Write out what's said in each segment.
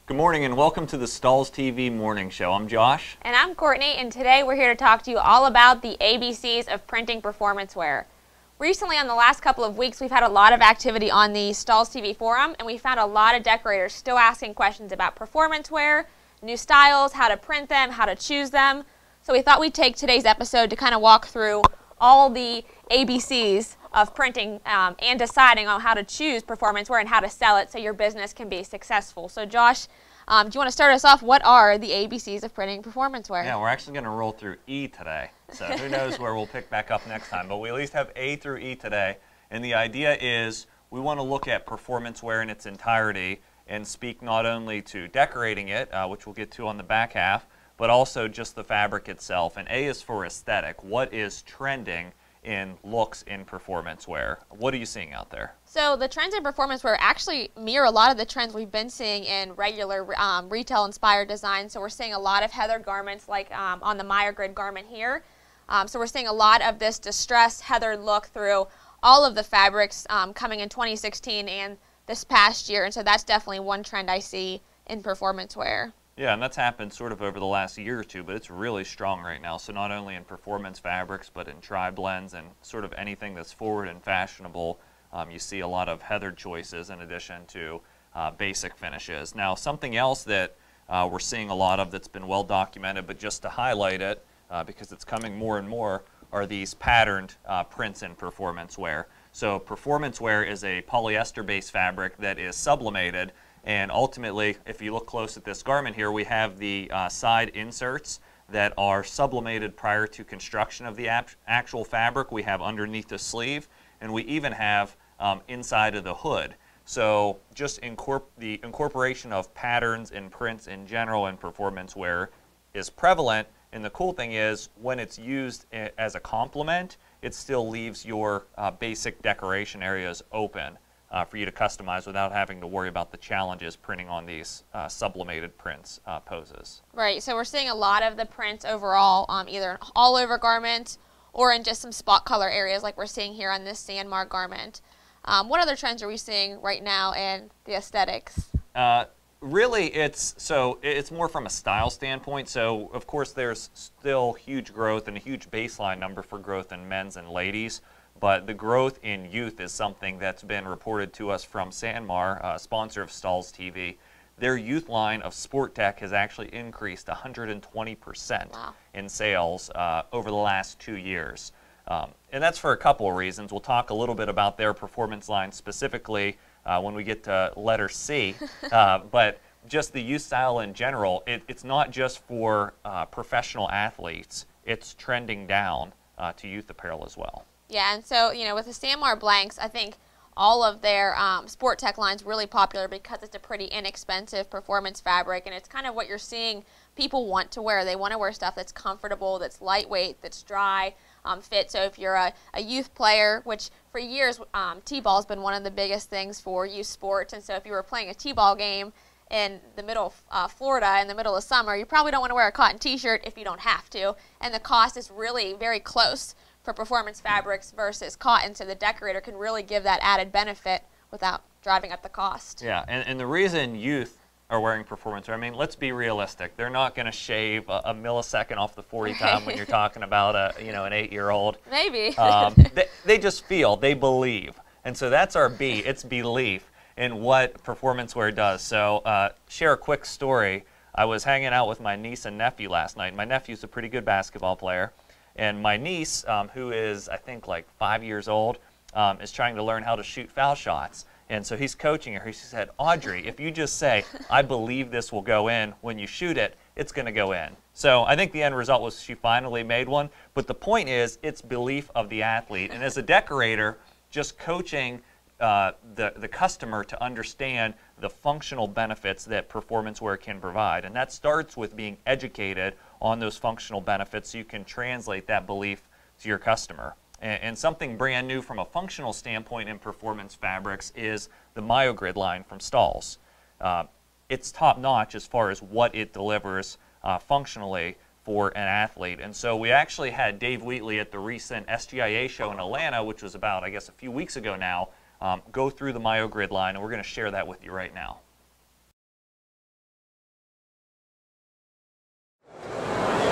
Good morning and welcome to the Stahls TV Morning Show. I'm Josh. And I'm Courtney, and today we're here to talk to you all about the ABCs of printing performance wear. Recently, on the last couple of weeks, we've had a lot of activity on the Stahls TV forum, and we found a lot of decorators still asking questions about performance wear, new styles, how to print them, how to choose them. So we thought we'd take today's episode to kind of walk through all the ABCs of printing and deciding on how to choose performance wear and how to sell it so your business can be successful. So Josh, do you want to start us off? What are the ABCs of printing performance wear? Yeah, we're actually going to roll through E today. So who knows where we'll pick back up next time. But we at least have A through E today. And the idea is we want to look at performance wear in its entirety and speak not only to decorating it, which we'll get to on the back half, but also just the fabric itself. And A is for aesthetic. What is trending in looks in performance wear? What are you seeing out there? So the trends in performance wear actually mirror a lot of the trends we've been seeing in regular retail inspired design. So we're seeing a lot of heathered garments like on the Meyer Grid garment here. So we're seeing a lot of this distressed heathered look through all of the fabrics coming in 2016 and this past year. And so that's definitely one trend I see in performance wear. Yeah, and that's happened sort of over the last year or two, but it's really strong right now. So not only in performance fabrics, but in tri-blends and sort of anything that's forward and fashionable, you see a lot of heathered choices in addition to basic finishes. Now, something else that we're seeing a lot of that's been well documented, but just to highlight it, because it's coming more and more, are these patterned prints in performance wear. So performance wear is a polyester-based fabric that is sublimated. And ultimately, if you look close at this garment here, we have the side inserts that are sublimated prior to construction of the actual fabric. We have underneath the sleeve, and we even have inside of the hood. So just the incorporation of patterns and prints in general in performance wear is prevalent. And the cool thing is, when it's used as a complement, it still leaves your basic decoration areas open for you to customize without having to worry about the challenges printing on these sublimated prints poses. Right, so we're seeing a lot of the prints overall, either all over garment or in just some spot color areas like we're seeing here on this Sandmar garment. What other trends are we seeing right now in the aesthetics? Really, it's more from a style standpoint. So, of course, there's still huge growth and a huge baseline number for growth in men's and ladies. But the growth in youth is something that's been reported to us from Sandmar, sponsor of Stahls TV. Their youth line of sport tech has actually increased 120% Wow. in sales over the last 2 years. And that's for a couple of reasons. We'll talk a little bit about their performance line specifically when we get to letter C. But just the youth style in general, it's not just for professional athletes. It's trending down to youth apparel as well. Yeah, and so, you know, with the Sandmar blanks, I think all of their sport tech line's really popular because it's a pretty inexpensive performance fabric, and it's kind of what you're seeing people want to wear. They want to wear stuff that's comfortable, that's lightweight, that's dry, fit. So if you're a youth player, which for years T-ball's been one of the biggest things for youth sports, and so if you were playing a T-ball game in the middle of Florida in the middle of summer, you probably don't want to wear a cotton T-shirt if you don't have to, and the cost is really very close for performance fabrics versus cotton, so the decorator can really give that added benefit without driving up the cost. Yeah, and the reason youth are wearing performance wear, I mean, let's be realistic. They're not going to shave a millisecond off the 40 time when you're talking about an 8-year-old. Maybe. They just feel, they believe. And so that's our B, it's belief in what performance wear does. So share a quick story. I was hanging out with my niece and nephew last night. My nephew's a pretty good basketball player. And my niece, who is, I think, like 5 years old, is trying to learn how to shoot foul shots. And so he's coaching her. He said, Audrey, if you just say, I believe this will go in, when you shoot it, it's going to go in. So I think the end result was she finally made one. But the point is, it's belief of the athlete. And as a decorator, just coaching the customer to understand the functional benefits that performance wear can provide. And that starts with being educated on those functional benefits so you can translate that belief to your customer. And something brand new from a functional standpoint in performance fabrics is the Meyer Grid line from Stahls. It's top-notch as far as what it delivers functionally for an athlete. And so we actually had Dave Wheatley at the recent SGIA show in Atlanta, which was about, I guess, a few weeks ago now, go through the Meyer Grid line, and we're going to share that with you right now.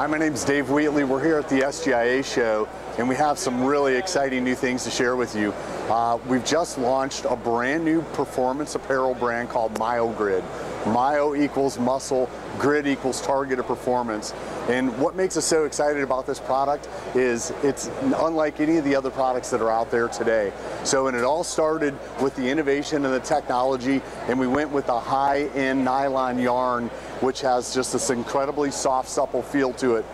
Hi, my name's Dave Wheatley. We're here at the SGIA show, and we have some really exciting new things to share with you. We've just launched a brand new performance apparel brand called MyoGrid. Myo equals muscle, grid equals targeted performance. And what makes us so excited about this product is it's unlike any of the other products that are out there today. So, and it all started with the innovation and the technology, and we went with a high-end nylon yarn, which has just this incredibly soft, supple feel to it.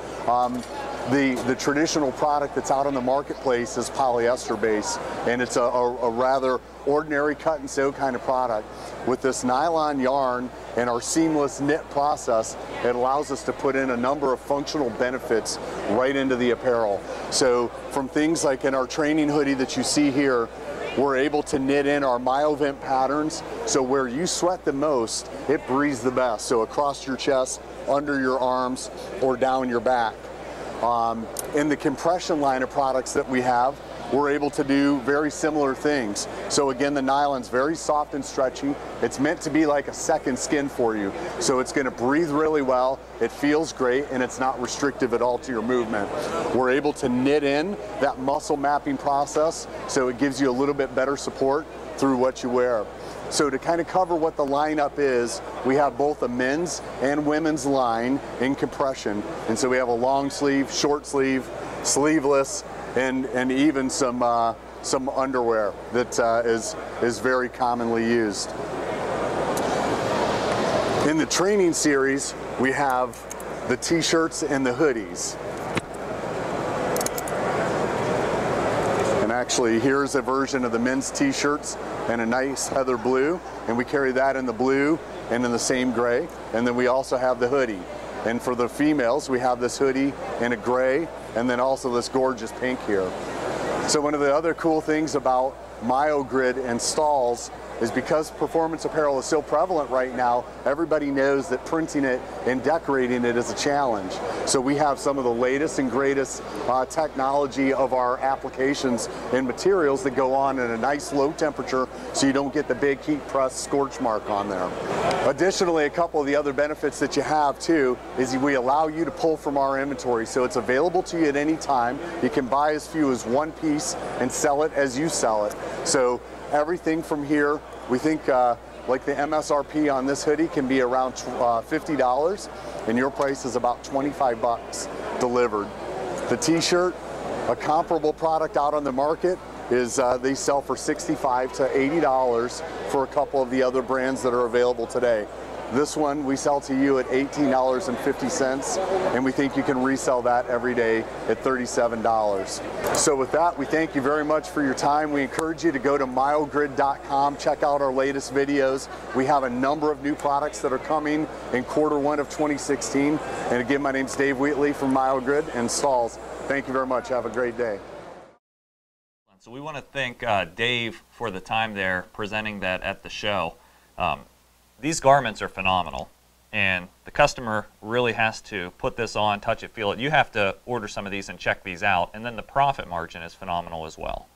The traditional product that's out on the marketplace is polyester based, and it's a rather ordinary cut and sew kind of product. With this nylon yarn and our seamless knit process, it allows us to put in a number of functional benefits right into the apparel. So from things like in our training hoodie that you see here, we're able to knit in our myovent patterns, so where you sweat the most, it breathes the best. So across your chest, under your arms, or down your back. In the compression line of products that we have, we're able to do very similar things. So again, the nylon's very soft and stretchy. It's meant to be like a second skin for you. So it's going to breathe really well, it feels great, and it's not restrictive at all to your movement. We're able to knit in that muscle mapping process, so it gives you a little bit better support through what you wear. So to kind of cover what the lineup is, we have both a men's and women's line in compression. And so we have a long sleeve, short sleeve, sleeveless, and even some underwear that is very commonly used. In the training series, we have the t-shirts and the hoodies. And actually, here's a version of the men's t-shirts and a nice heather blue, and we carry that in the blue and in the same gray. And then we also have the hoodie. And for the females, we have this hoodie in a gray, and then also this gorgeous pink here. So one of the other cool things about MyoGrid and Stahls is because performance apparel is so prevalent right now, everybody knows that printing it and decorating it is a challenge. So we have some of the latest and greatest technology of our applications and materials that go on at a nice low temperature, so you don't get the big heat press scorch mark on there. Additionally, a couple of the other benefits that you have too is we allow you to pull from our inventory, so it's available to you at any time. You can buy as few as one piece and sell it as you sell it. So everything from here, we think like the MSRP on this hoodie can be around $50, and your price is about 25 bucks delivered. The t-shirt, a comparable product out on the market, is they sell for $65 to $80 for a couple of the other brands that are available today. This one we sell to you at $18.50, and we think you can resell that every day at $37. So with that, we thank you very much for your time. We encourage you to go to myogrid.com, check out our latest videos. We have a number of new products that are coming in Q1 of 2016. And again, my name's Dave Wheatley from MyoGrid and Stahls. Thank you very much. Have a great day. So we want to thank Dave for the time there presenting that at the show. These garments are phenomenal, and the customer really has to put this on, touch it, feel it. You have to order some of these and check these out, and then the profit margin is phenomenal as well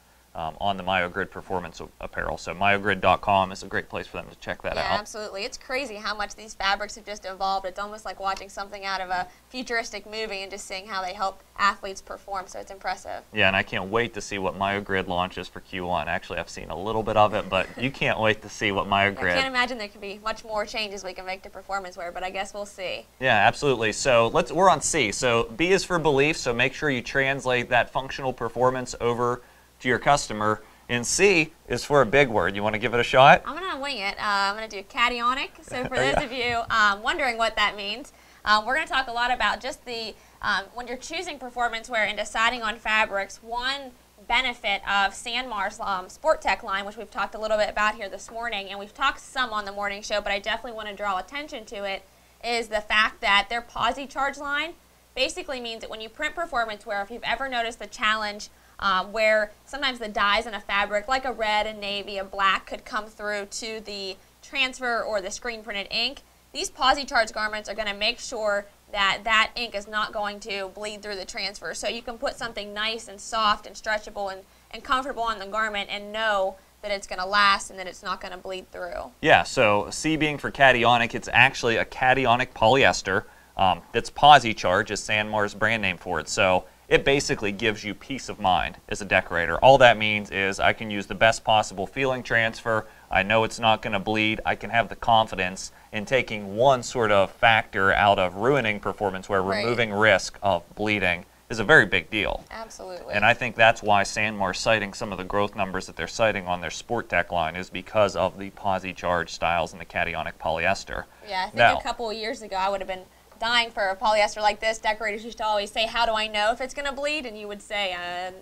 on the MyoGrid performance apparel. So myogrid.com is a great place for them to check that out. Yeah, absolutely. It's crazy how much these fabrics have just evolved. It's almost like watching something out of a futuristic movie and just seeing how they help athletes perform, so it's impressive. Yeah, and I can't wait to see what MyoGrid launches for Q1. Actually, I've seen a little bit of it, but you can't wait to see what MyoGrid... I can't imagine there could be much more changes we can make to performance wear, but I guess we'll see. Yeah, absolutely. So we're on C. So B is for belief, so make sure you translate that functional performance over to your customer. And C is for a big word. You want to give it a shot? I'm going to wing it. I'm going to do cationic. So for those of you wondering what that means, we're going to talk a lot about just the, when you're choosing performance wear and deciding on fabrics, one benefit of Sanmar's Sport Tech line, which we've talked a little bit about here this morning, and we've talked some on the morning show, but I definitely want to draw attention to it, is the fact that their Posi-Charge line basically means that when you print performance wear, if you've ever noticed the challenge where sometimes the dyes in a fabric, like a red, a navy, a black, could come through to the transfer or the screen printed ink, these Posi-Charge garments are going to make sure that that ink is not going to bleed through the transfer. So you can put something nice and soft and stretchable and comfortable on the garment and know that it's going to last and that it's not going to bleed through. Yeah, so C being for cationic, it's actually a cationic polyester. That's PosiCharge, is Sanmar's brand name for it. So it basically gives you peace of mind as a decorator. All that means is I can use the best possible feeling transfer. I know it's not going to bleed. I can have the confidence in taking one sort of factor out of ruining performance where removing risk of bleeding is a very big deal. Absolutely. And I think that's why Sanmar's citing some of the growth numbers that they're citing on their Sport Tech line is because of the PosiCharge Stahls and the cationic polyester. Yeah, I think a couple of years ago I would have been dying for a polyester like this. Decorators used to always say, how do I know if it's going to bleed? And you would say,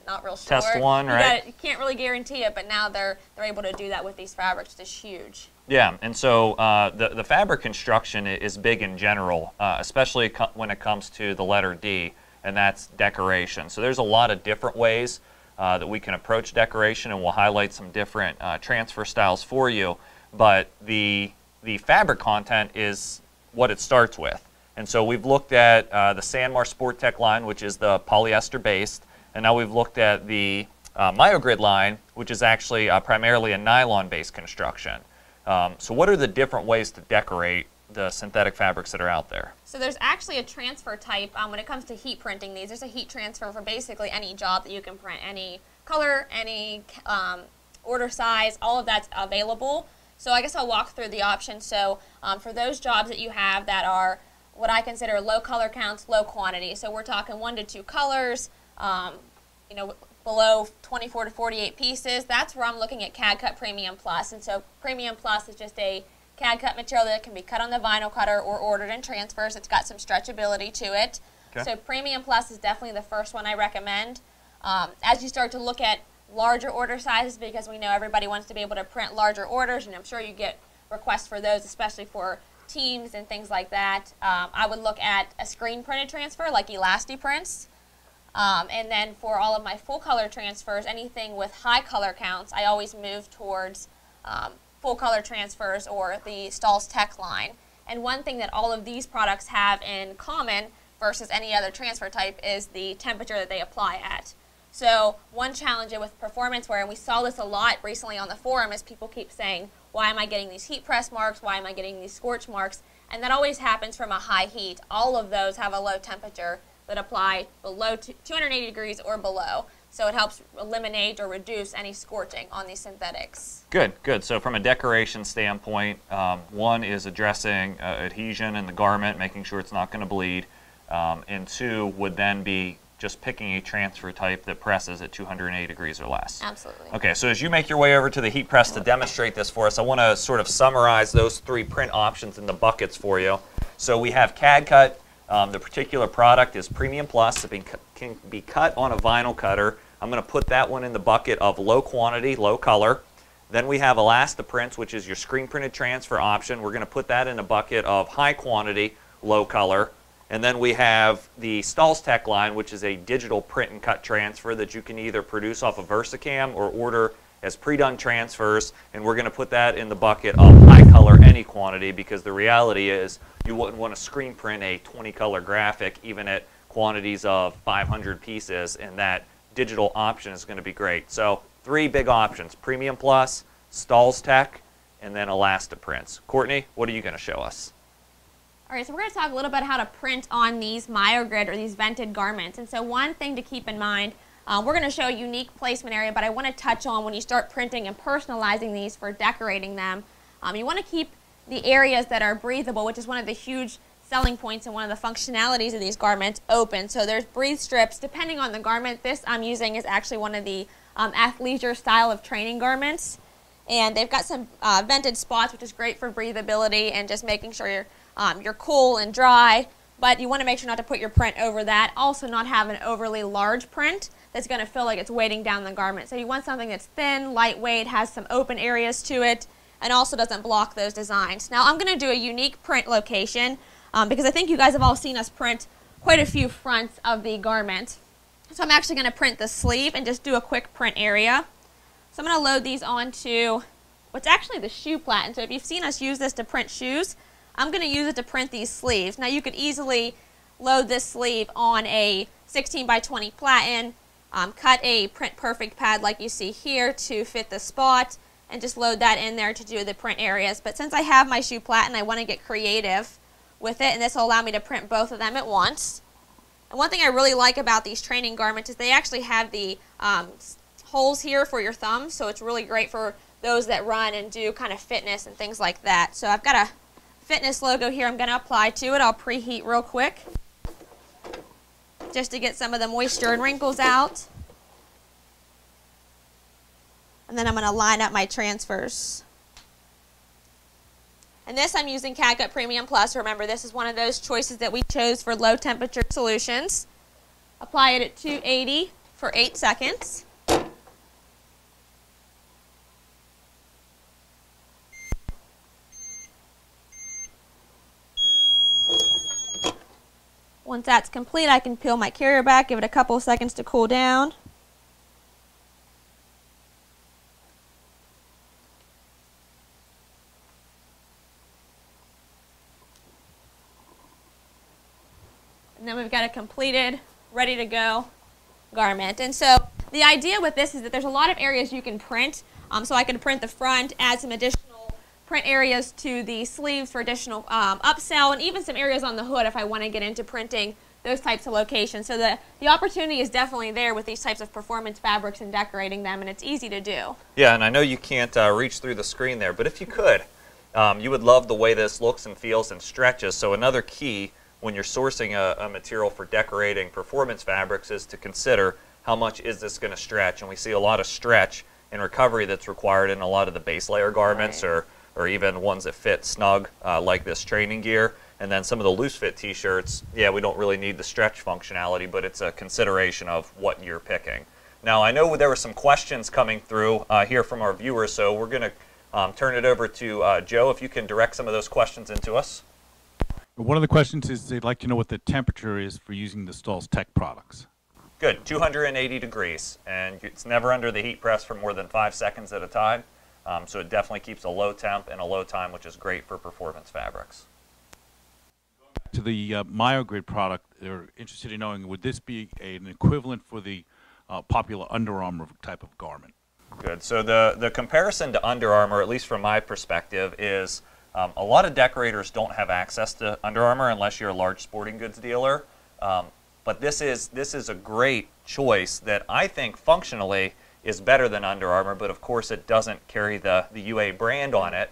not real sure. Test one, right? You can't really guarantee it, but now they're able to do that with these fabrics, which is huge. Yeah, and so the fabric construction is big in general, especially when it comes to the letter D, and that's decoration. So there's a lot of different ways that we can approach decoration, and we'll highlight some different transfer styles for you. But the fabric content is what it starts with. And so we've looked at the Sanmar Sport Tech line, which is the polyester-based, and now we've looked at the MyoGrid line, which is actually primarily a nylon-based construction. So what are the different ways to decorate the synthetic fabrics that are out there? So there's actually a transfer type when it comes to heat printing these. There's a heat transfer for basically any job that you can print, any color, any order size, all of that's available. So I guess I'll walk through the options. So for those jobs that you have that are what I consider low color counts, low quantity. So we're talking 1 to 2 colors, you know, below 24 to 48 pieces. That's where I'm looking at cad-cut Premium Plus. And so Premium Plus is just a cad-cut material that can be cut on the vinyl cutter or ordered in transfers. It's got some stretchability to it. Okay. So Premium Plus is definitely the first one I recommend. As you start to look at larger order sizes, because we know everybody wants to be able to print larger orders, and I'm sure you get requests for those, especially for teams and things like that. I would look at a screen printed transfer like Elasti prints. And then for all of my full color transfers, anything with high color counts, I always move towards full color transfers or the Stahls Tech line. And one thing that all of these products have in common versus any other transfer type is the temperature that they apply at. So one challenge with performance wear, and we saw this a lot recently on the forum, is people keep saying, why am I getting these heat press marks? Why am I getting these scorch marks? And that always happens from a high heat. All of those have a low temperature that apply below 280 degrees or below. So it helps eliminate or reduce any scorching on these synthetics. Good, good. So from a decoration standpoint, one is addressing adhesion in the garment, making sure it's not going to bleed. And two would then be just picking a transfer type that presses at 280 degrees or less. Absolutely. Okay, so as you make your way over to the heat press to demonstrate this for us, I want to sort of summarize those 3 print options in the buckets for you. So we have cad-cut. The particular product is Premium Plus. It can be cut on a vinyl cutter. I'm going to put that one in the bucket of low quantity, low color. Then we have Elastiprints, which is your screen printed transfer option. We're going to put that in a bucket of high quantity, low color. And then we have the Stahls Tech line, which is a digital print and cut transfer that you can either produce off of VersaCam or order as pre-done transfers. And we're going to put that in the bucket of high color, any quantity, because the reality is you wouldn't want to screen print a 20-color graphic even at quantities of 500 pieces, and that digital option is going to be great. So 3 big options: Premium Plus, Stahls Tech, and then Elastiprints. Courtney, what are you going to show us? All right, so we're going to talk a little bit how to print on these MyoGrid or these vented garments. And so one thing to keep in mind, we're going to show a unique placement area, but I want to touch on when you start printing and personalizing these for decorating them, you want to keep the areas that are breathable, which is one of the huge selling points and one of the functionalities of these garments, open. So there's breathe strips depending on the garment. This I'm using is actually one of the athleisure style of training garments. And they've got some vented spots, which is great for breathability and just making sure you're cool and dry, but you want to make sure not to put your print over that. Also not have an overly large print that's going to feel like it's weighting down the garment. So you want something that's thin, lightweight, has some open areas to it, and also doesn't block those designs. Now I'm going to do a unique print location because I think you guys have all seen us print quite a few fronts of the garment. So I'm actually going to print the sleeve and just do a quick print area. So I'm going to load these onto what's actually the shoe platen. So if you've seen us use this to print shoes, I'm going to use it to print these sleeves. Now you could easily load this sleeve on a 16 by 20 platen, cut a print perfect pad like you see here to fit the spot, and just load that in there to do the print areas. But since I have my shoe platen, I want to get creative with it, and this will allow me to print both of them at once. And one thing I really like about these training garments is they actually have the holes here for your thumbs, so it's really great for those that run and do kind of fitness and things like that. So I've got a fitness logo here I'm going to apply to it. I'll preheat real quick just to get some of the moisture and wrinkles out. And then I'm going to line up my transfers. And this I'm using cad-cut Premium Plus. Remember, this is one of those choices that we chose for low temperature solutions. Apply it at 280 for 8 seconds. Once that's complete, I can peel my carrier back, give it a couple of seconds to cool down. And then we've got a completed, ready to go garment. And so the idea with this is that there's a lot of areas you can print. So I can print the front, add some additional print areas to the sleeves for additional upsell, and even some areas on the hood if I want to get into printing those types of locations. So the opportunity is definitely there with these types of performance fabrics and decorating them, and it's easy to do. Yeah, and I know you can't reach through the screen there, but if you could, you would love the way this looks and feels and stretches. So another key when you're sourcing a material for decorating performance fabrics is to consider how much is this going to stretch. And we see a lot of stretch and recovery that's required in a lot of the base layer garments, right, or even ones that fit snug like this training gear. And then some of the loose fit t-shirts, yeah, we don't really need the stretch functionality, but it's a consideration of what you're picking. Now, I know there were some questions coming through here from our viewers, so we're going to turn it over to Joe, if you can direct some of those questions into us. One of the questions is they'd like to know what the temperature is for using the Stahls Tech products. Good, 280 degrees, and it's never under the heat press for more than 5 seconds at a time, so it definitely keeps a low temp and a low time, which is great for performance fabrics. To the MyoGrid product, they're interested in knowing, would this be an equivalent for the popular Under Armour type of garment? Good, so the comparison to Under Armour, at least from my perspective, is a lot of decorators don't have access to Under Armour unless you're a large sporting goods dealer. But this is a great choice that I think functionally is better than Under Armour, but of course it doesn't carry the UA brand on it,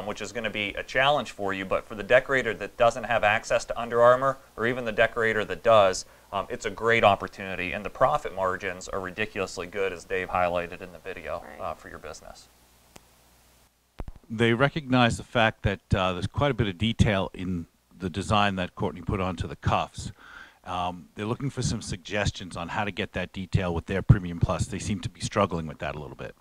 which is going to be a challenge for you. But for the decorator that doesn't have access to Under Armour, or even the decorator that does, it's a great opportunity, and the profit margins are ridiculously good, as Dave highlighted in the video, right, for your business. They recognize the fact that there's quite a bit of detail in the design that Courtney put onto the cuffs. They're looking for some suggestions on how to get that detail with their Premium Plus. They seem to be struggling with that a little bit.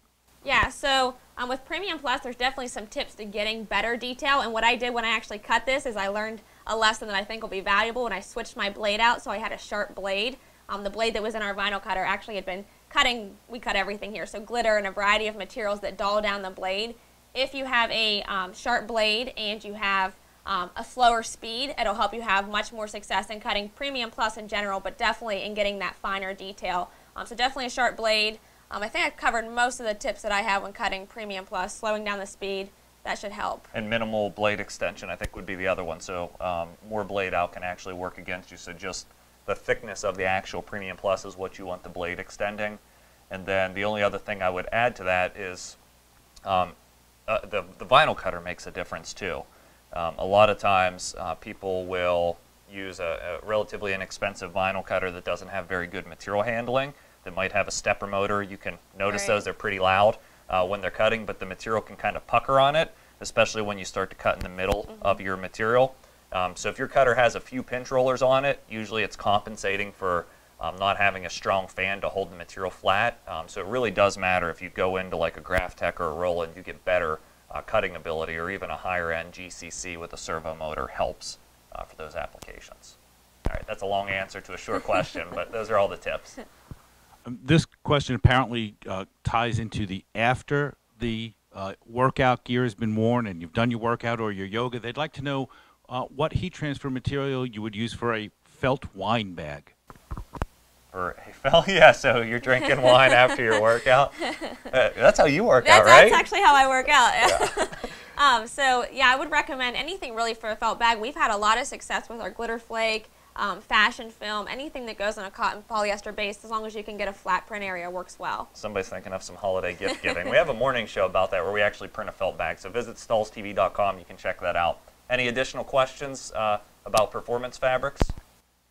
Yeah, so with Premium Plus, there's definitely some tips to getting better detail. And what I did when I actually cut this is I learned a lesson that I think will be valuable when I switched my blade out, so I had a sharp blade. The blade that was in our vinyl cutter actually had been cutting, we cut everything here, so glitter and a variety of materials that dull down the blade. If you have a sharp blade and you have a slower speed, it'll help you have much more success in cutting Premium Plus in general, but definitely in getting that finer detail. So definitely a sharp blade. I think I've covered most of the tips that I have when cutting Premium Plus, slowing down the speed. That should help. And minimal blade extension, I think, would be the other one. So more blade out can actually work against you. So just the thickness of the actual Premium Plus is what you want the blade extending. And then the only other thing I would add to that is the vinyl cutter makes a difference too. A lot of times people will use a relatively inexpensive vinyl cutter that doesn't have very good material handling, that might have a stepper motor. You can notice those, they're pretty loud when they're cutting, but the material can kind of pucker on it, especially when you start to cut in the middle of your material. So if your cutter has a few pinch rollers on it, usually it's compensating for not having a strong fan to hold the material flat. So it really does matter if you go into like a Graphtec or a Roland, you get better cutting ability, or even a higher end GCC with a servo motor helps for those applications. All right, that's a long answer to a short question, but those are all the tips. This question apparently ties into the after the workout gear has been worn and you've done your workout or your yoga. They'd like to know what heat transfer material you would use for a felt wine bag. Or a felt, yeah, so you're drinking wine after your workout. That's how you work out, right? That's actually how I work out. Yeah. So yeah, I would recommend anything really for a felt bag. We've had a lot of success with our glitter flake, fashion film, anything that goes on a cotton polyester base, as long as you can get a flat print area, works well. Somebody's thinking of some holiday gift giving. We have a morning show about that where we actually print a felt bag. So visit stahlstv.com. You can check that out. Any additional questions about performance fabrics?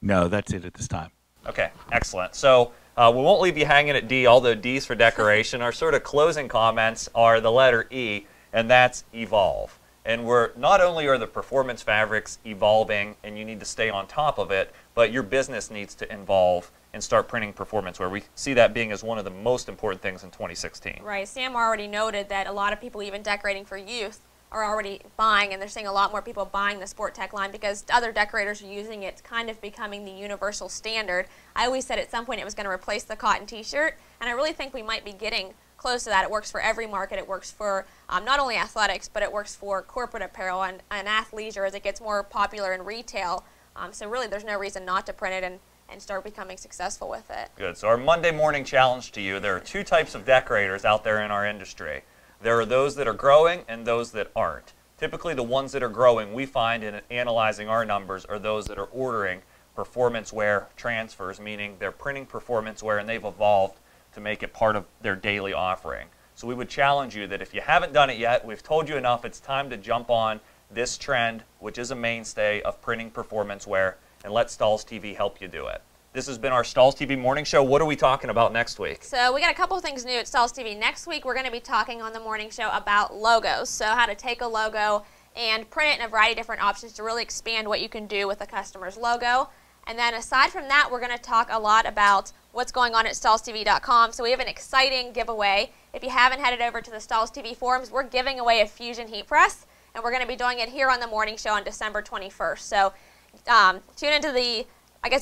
No, that's it at this time. Okay, excellent. So we won't leave you hanging at D, although D's for decoration. Our sort of closing comments are the letter E, and that's evolve. And not only are the performance fabrics evolving and you need to stay on top of it, but your business needs to evolve and start printing performance wear. We see that being as one of the most important things in 2016. Right. Sam already noted that a lot of people, even decorating for youth, are already buying, and they're seeing a lot more people buying the Sport Tech line because other decorators are using it. It's kind of becoming the universal standard. I always said at some point it was going to replace the cotton t-shirt, and I really think we might be getting close to that. It works for every market. It works for not only athletics, but it works for corporate apparel and athleisure as it gets more popular in retail. So really there's no reason not to print it and start becoming successful with it. Good. So our Monday morning challenge to you, there are two types of decorators out there in our industry. There are those that are growing and those that aren't. Typically the ones that are growing, we find in analyzing our numbers, are those that are ordering performance wear transfers, meaning they're printing performance wear and they've evolved to make it part of their daily offering. So we would challenge you that if you haven't done it yet, we've told you enough, it's time to jump on this trend, which is a mainstay of printing performance wear, and let Stahls TV help you do it. This has been our Stahls TV morning show. What are we talking about next week? So we got a couple of things new at Stahls TV. Next week we're going to be talking on the morning show about logos. So how to take a logo and print it in a variety of different options to really expand what you can do with a customer's logo. And then aside from that, we're going to talk a lot about what's going on at StahlsTV.com. So we have an exciting giveaway. If you haven't headed over to the Stahls TV forums, we're giving away a Fusion heat press, and we're going to be doing it here on the morning show on December 21st. So tune into the,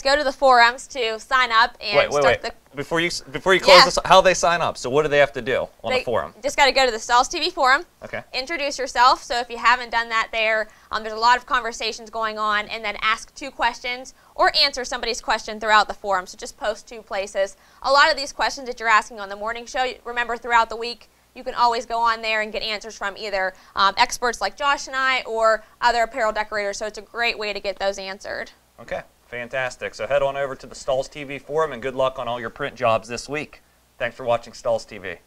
go to the forums to sign up and wait. Before you close this, how do they sign up? So what do they have to do on the forum? Just got to go to the Stahls TV forum. Okay. Introduce yourself. So if you haven't done that there, there's a lot of conversations going on, and then ask 2 questions or answer somebody's question throughout the forum. So just post 2 places. A lot of these questions that you're asking on the morning show, remember throughout the week, you can always go on there and get answers from either experts like Josh and I or other apparel decorators. So it's a great way to get those answered. Okay. Fantastic. So head on over to the Stahls TV forum and good luck on all your print jobs this week. Thanks for watching Stahls TV.